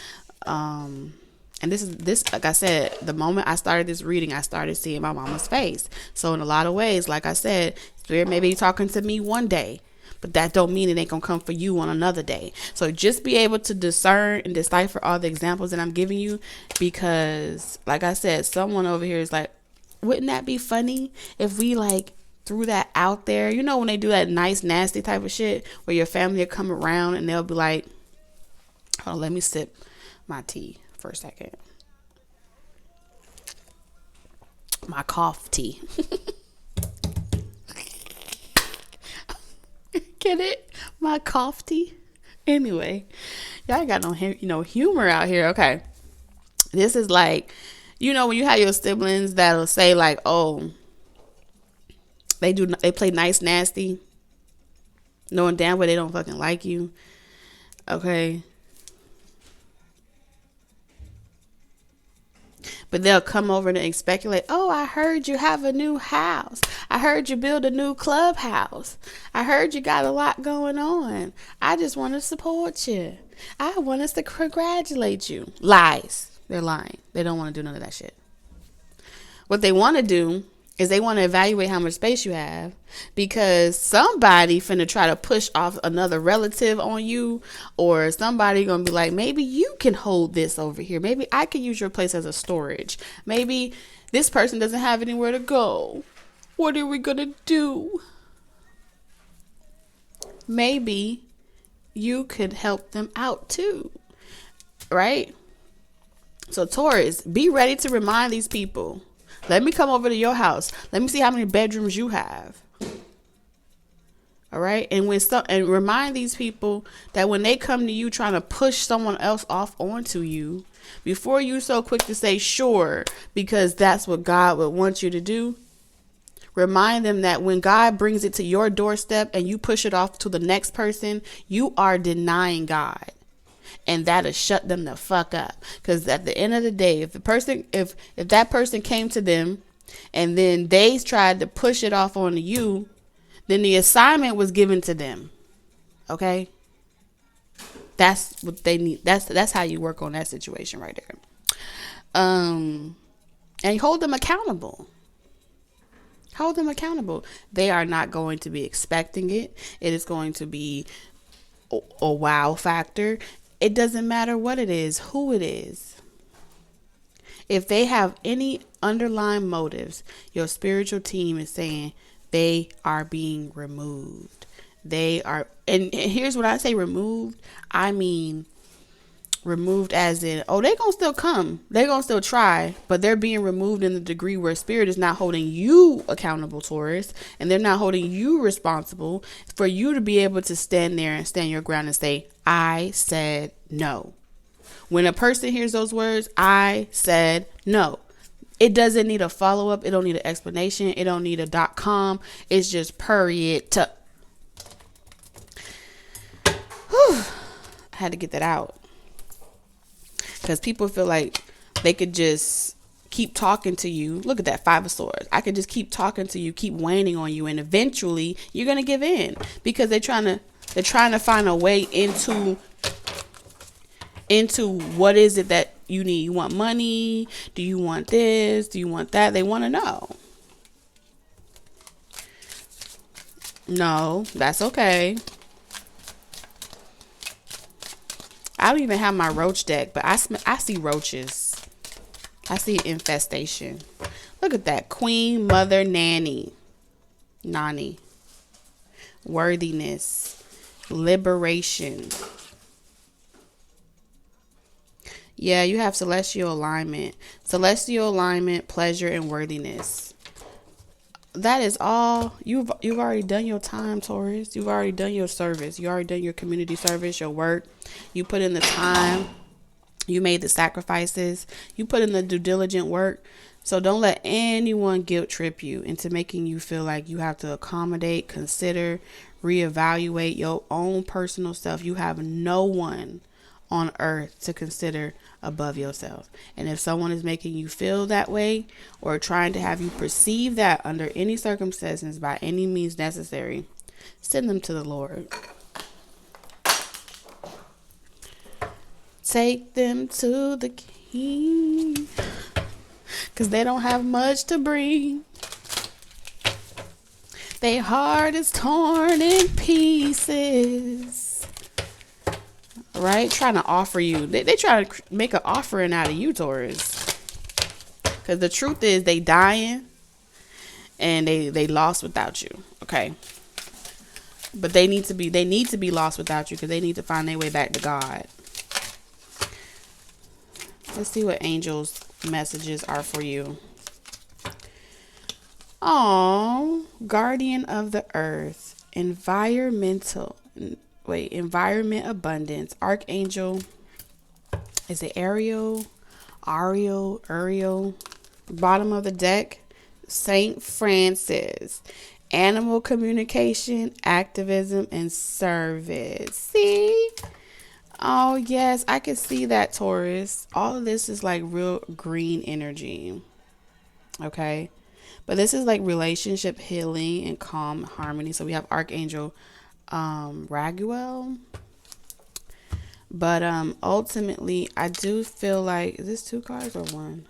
And this, like I said, the moment I started this reading, I started seeing my mama's face. So in a lot of ways, like I said, Spirit may be talking to me one day, but that don't mean it ain't gonna come for you on another day. So just be able to discern and decipher all the examples that I'm giving you, because like I said, someone over here is like, wouldn't that be funny if we like threw that out there? You know, when they do that nice, nasty type of shit where your family will come around and they'll be like, oh, let me sip my tea for a second. My cough tea. Get it? My cough tea? Anyway, Y'all ain't got no, humor out here. Okay. This is like, when you have your siblings that'll say like, oh, they play nice nasty, knowing damn well they don't fucking like you. Okay. But they'll come over and speculate, oh, I heard you have a new house. I heard you build a new clubhouse. I heard you got a lot going on. I just want to support you. I want us to congratulate you. Lies. They're lying. They don't want to do none of that shit. What they want to do is they want to evaluate how much space you have, because somebody finna try to push off another relative on you, or somebody gonna be like, maybe you can hold this over here. Maybe I can use your place as a storage. Maybe this person doesn't have anywhere to go. What are we gonna do? Maybe you could help them out too, right? So Taurus, be ready to remind these people. Let me come over to your house. Let me see how many bedrooms you have. All right. And and remind these people that when they come to you trying to push someone else off onto you, before you so quick to say sure, because that's what God would want you to do, remind them that when God brings it to your doorstep and you push it off to the next person, you are denying God. And that'll shut them the fuck up. Because at the end of the day, if that person came to them and then they tried to push it off onto you, then the assignment was given to them. Okay? That's what they need. That's how you work on that situation right there. And hold them accountable. Hold them accountable. They are not going to be expecting it. It is going to be a wow factor. It doesn't matter what it is, who it is. If they have any underlying motives, your spiritual team is saying they are being removed. They are, and here's what I say removed. I mean removed as in, oh, they're going to still come. They're going to still try, but they're being removed in the degree where spirit is not holding you accountable, Taurus, and they're not holding you responsible for you to be able to stand there and stand your ground and say, I said no. When a person hears those words, I said no, it doesn't need a follow-up. It don't need an explanation. It don't need a .com. It's just period. I had to get that out. Because people feel like they could just keep talking to you. Look at that 5 of Swords. I could just keep talking to you, keep waning on you, and eventually you're gonna give in, because they're trying to find a way into what is it that you need. You want money? Do you want this? Do you want that? They want to know. No, that's okay. I don't even have my roach deck, but I see roaches. I see infestation. Look at that. Queen, mother, nanny. Nani. Worthiness. Liberation. Yeah, you have celestial alignment. Celestial alignment, pleasure, and worthiness. That is all. You've already done your time, Taurus. You've already done your service. You already done your community service, your work. You put in the time. You made the sacrifices. You put in the due diligent work. So don't let anyone guilt trip you into making you feel like you have to accommodate, consider, reevaluate your own personal stuff. You have no one on earth to consider above yourself. And if someone is making you feel that way or trying to have you perceive that under any circumstances by any means necessary, send them to the Lord. Take them to the King, because they don't have much to bring. Their heart is torn in pieces. Right? Trying to offer you. They try to make an offering out of you, Taurus. Because the truth is they dying and they lost without you. Okay? But they need to be lost without you, because they need to find their way back to God. Let's see what angels' messages are for you. Oh, guardian of the earth, environmental environment abundance. Archangel, is it Ariel? Bottom of the deck, Saint Francis. Animal communication, activism, and service. See? Oh, yes, I can see that, Taurus. All of this is like real green energy. Okay. But this is like relationship healing and calm harmony. So we have Archangel Raguel. But ultimately, I do feel like, is this 2 cards or 1?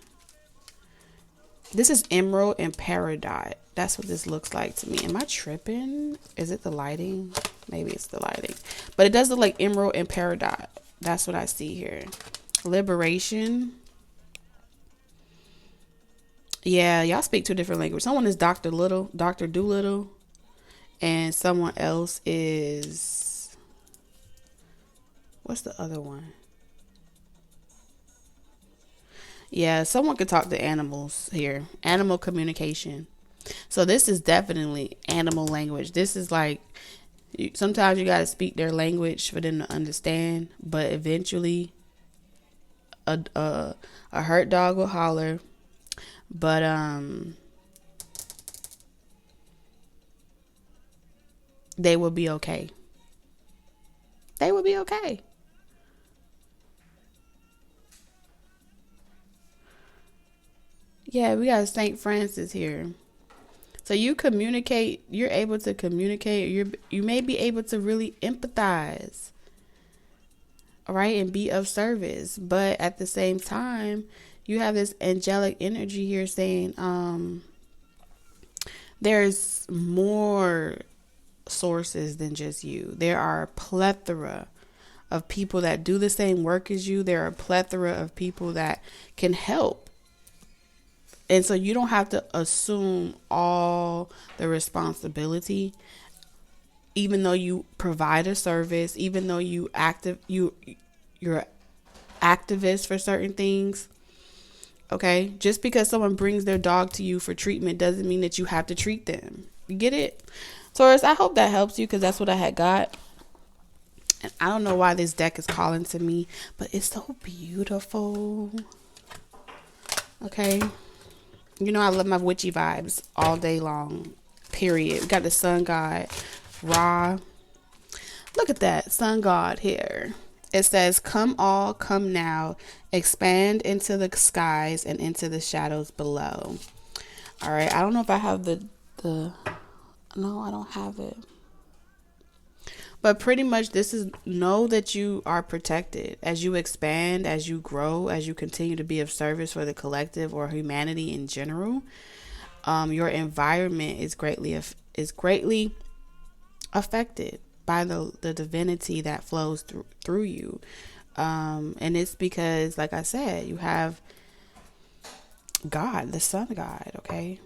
This is Emerald and Peridot. That's what this looks like to me. Am I tripping? Is it the lighting? Maybe it's the lighting. But it does look like Emerald and Peridot. That's what I see here. Liberation. Yeah, y'all speak 2 different languages. Someone is Dr. Doolittle. And someone else is... What's the other one? Yeah, someone could talk to animals here. Animal communication. So this is definitely animal language. This is like, sometimes you got to speak their language for them to understand. But eventually, a hurt dog will holler. But they will be okay. They will be okay. Yeah, we got Saint Francis here. So you communicate, you're able to communicate, you may be able to really empathize, all right, and be of service. But at the same time, you have this angelic energy here saying there's more sources than just you. There are a plethora of people that do the same work as you. There are a plethora of people that can help. And so you don't have to assume all the responsibility, even though you provide a service, even though you're activist for certain things. Okay, just because someone brings their dog to you for treatment doesn't mean that you have to treat them. You get it? Taurus, I hope that helps you, because that's what I had got. And I don't know why this deck is calling to me, but it's so beautiful. Okay. You know I love my witchy vibes all day long, period. We got the sun god, Ra. Look at that, sun god here. It says, come all, come now, expand into the skies and into the shadows below. All right, I don't know if I have the no, I don't have it. But pretty much this is, know that you are protected as you expand, as you grow, as you continue to be of service for the collective or humanity in general. Your environment is greatly affected by the divinity that flows through you. And it's because, like I said, you have God, the sun god, okay,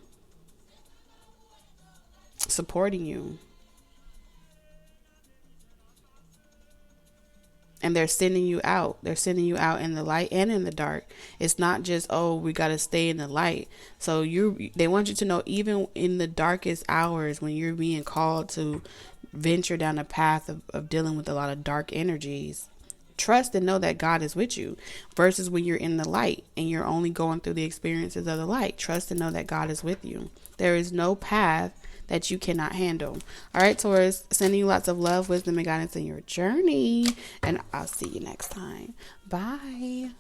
supporting you. And they're sending you out. They're sending you out in the light and in the dark. It's not just, oh, we got to stay in the light. So they want you to know, even in the darkest hours, when you're being called to venture down a path of dealing with a lot of dark energies, trust and know that God is with you, versus when you're in the light and you're only going through the experiences of the light. Trust and know that God is with you. There is no path that you cannot handle. All right, Taurus, sending you lots of love, wisdom, and guidance in your journey. And I'll see you next time. Bye.